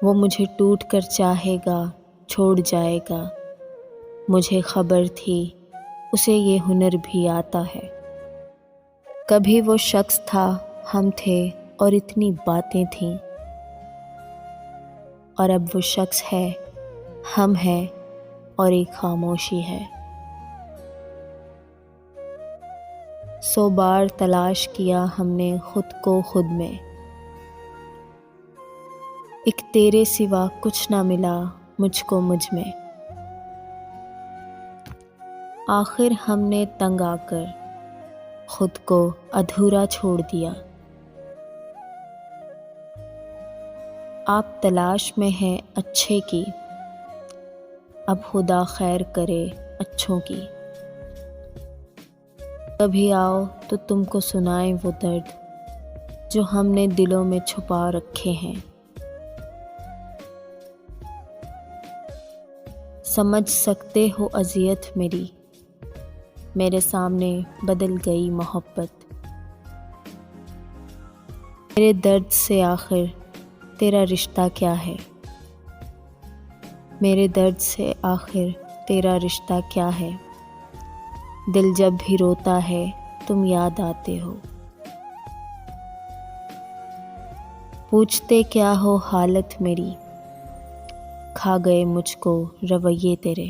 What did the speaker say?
وہ مجھے ٹوٹ کر چاہے گا چھوڑ جائے گا، مجھے خبر تھی اسے یہ ہنر بھی آتا ہے۔ کبھی وہ شخص تھا، ہم تھے اور اتنی باتیں تھیں، اور اب وہ شخص ہے، ہم ہیں اور ایک خاموشی ہے۔ 100 بار تلاش کیا ہم نے خود کو خود میں، ایک تیرے سوا کچھ نہ ملا مجھ کو مجھ میں۔ آخر ہم نے تنگ آ کر خود کو ادھورا چھوڑ دیا۔ آپ تلاش میں ہیں اچھے کی، اب خدا خیر کرے اچھوں کی۔ کبھی آؤ تو تم کو سنائیں وہ درد جو ہم نے دلوں میں چھپا رکھے ہیں۔ سمجھ سکتے ہو اذیت میری، میرے سامنے بدل گئی محبت۔ میرے درد سے آخر تیرا رشتہ کیا ہے؟ میرے درد سے آخر تیرا رشتہ کیا ہے؟ دل جب بھی روتا ہے تم یاد آتے ہو، پوچھتے کیا ہو حالت میری، کھا گئے مجھ کو رویے تیرے۔